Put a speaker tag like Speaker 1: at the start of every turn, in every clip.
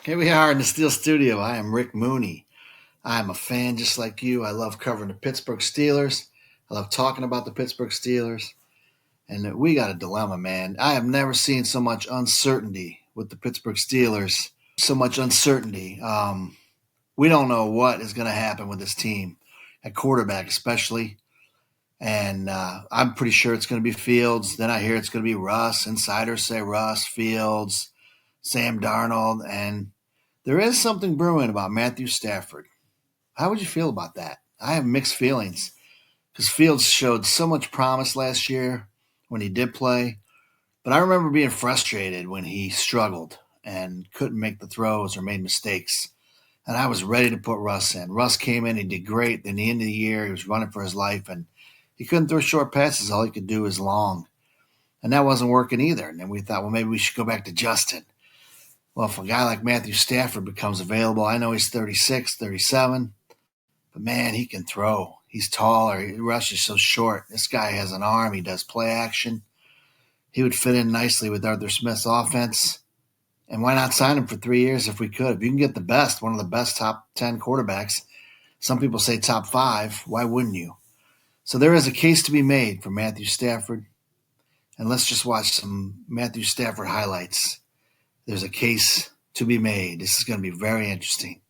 Speaker 1: Here we are in the Steel Studio. I am Rick Mooney. I am a fan just like you. I love covering the Pittsburgh Steelers. I love talking about the Pittsburgh Steelers. And we got a dilemma, man. I have never seen so much uncertainty with the Pittsburgh Steelers. So much uncertainty. We don't know what is going to happen with this team, at quarterback especially. And I'm pretty sure it's going to be Fields. Then I hear it's going to be Russ. Insiders say Russ, Fields, Sam Darnold. And there is something brewing about Matthew Stafford. How would you feel about that? I have mixed feelings because Fields showed so much promise last year when he did play. But I remember being frustrated when he struggled and couldn't make the throws or made mistakes. And I was ready to put Russ in. Russ came in, he did great. Then the end of the year, he was running for his life, and he couldn't throw short passes. All he could do was long. And that wasn't working either. And then we thought, well, maybe we should go back to Justin. Well, if a guy like Matthew Stafford becomes available, I know he's 36, 37, but man, he can throw. He's taller. Rush is so short. This guy has an arm. He does play action. He would fit in nicely with Arthur Smith's offense. And why not sign him for 3 years if we could? If you can get the best, one of the best top 10 quarterbacks, some people say top 5, why wouldn't you? So there is a case to be made for Matthew Stafford. And let's just watch some Matthew Stafford highlights. There's a case to be made. This is going to be very interesting.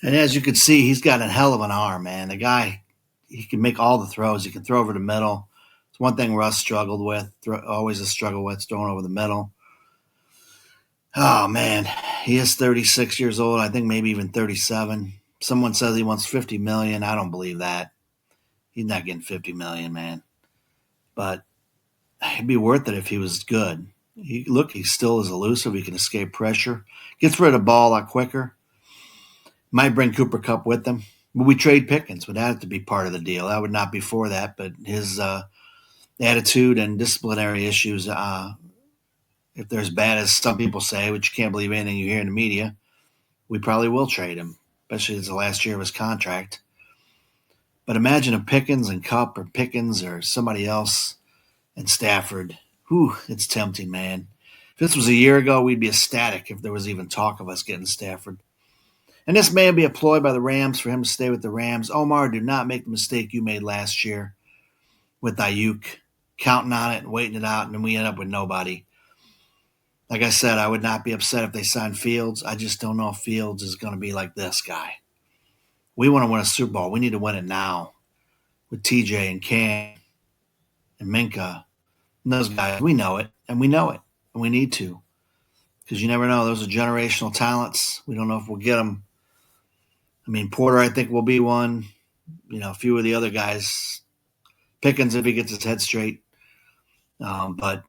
Speaker 1: And as you can see, he's got a hell of an arm, man. The guy, he can make all the throws. He can throw over the middle. It's one thing Russ struggled with, always a struggle with, throwing over the middle. Oh, man. He is 36 years old. I think maybe even 37. Someone says he wants 50 million. I don't believe that. He's not getting 50 million, man. But it'd be worth it if he was good. He still is elusive. He can escape pressure. Gets rid of the ball a lot quicker. Might bring Cooper Cup with him. But we trade Pickens. Would have to be part of the deal. I would not be for that. But his attitude and disciplinary issues, if they're as bad as some people say, which you can't believe anything you hear in the media, we probably will trade him, especially as the last year of his contract. But imagine if Pickens and Cup or Pickens or somebody else and Stafford. Whew, it's tempting, man. If this was a year ago, we'd be ecstatic if there was even talk of us getting Stafford. And this may be a ploy by the Rams for him to stay with the Rams. Omar, do not make the mistake you made last year with Ayuk, counting on it and waiting it out, and then we end up with nobody. Like I said, I would not be upset if they signed Fields. I just don't know if Fields is going to be like this guy. We want to win a Super Bowl. We need to win it now with TJ and Cam and Minka and those guys. We know it, and we know it, and we need to because you never know. Those are generational talents. We don't know if we'll get them. I mean, Porter, I think, will be one. A few of the other guys. Pickens, if he gets his head straight. But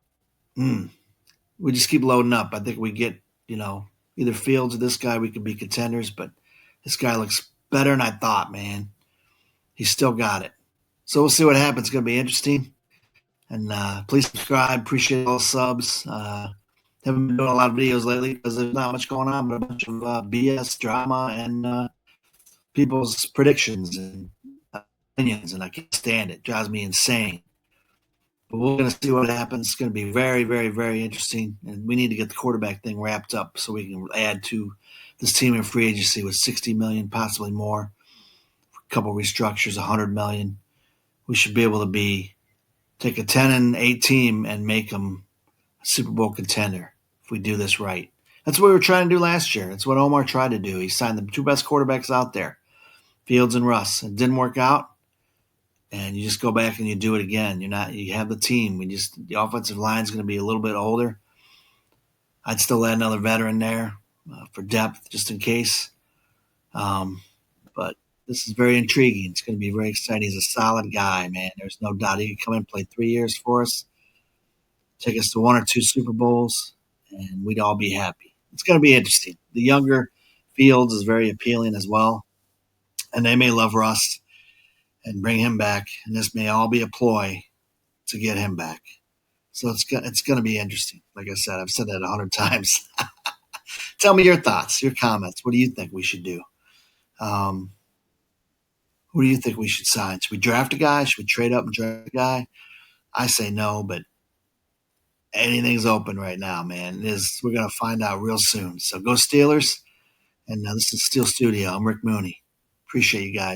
Speaker 1: we just keep loading up. I think we get, either Fields or this guy, we could be contenders. But this guy looks better than I thought, man. He's still got it. So we'll see what happens. It's going to be interesting. And please subscribe. Appreciate all the subs. Haven't been doing a lot of videos lately because there's not much going on, but a bunch of BS drama and people's predictions and opinions, and I can't stand it. It drives me insane. But we're going to see what happens. It's going to be very, very, very interesting. And we need to get the quarterback thing wrapped up so we can add to this team in free agency with 60 million, possibly more. A couple restructures, 100 million. We should be able to take a 10-8 team and make them a Super Bowl contender if we do this right. That's what we were trying to do last year. That's what Omar tried to do. He signed the two best quarterbacks out there, Fields and Russ. It didn't work out, and you just go back and you do it again. You have the team. The offensive line is going to be a little bit older. I'd still add another veteran there for depth, just in case. But this is very intriguing. It's going to be very exciting. He's a solid guy, man. There's no doubt he could come in and play 3 years for us, take us to 1 or 2 Super Bowls, and we'd all be happy. It's going to be interesting. The younger Fields is very appealing as well, and they may love Russ and bring him back, and this may all be a ploy to get him back. So it's going to be interesting. Like I said, I've said that 100 times. Tell me your thoughts, your comments. What do you think we should do? Who do you think we should sign? Should we draft a guy? Should we trade up and draft a guy? I say no, but anything's open right now, man. We're going to find out real soon. So go Steelers. And this is Steel Studio. I'm Rick Mooney. Appreciate you guys.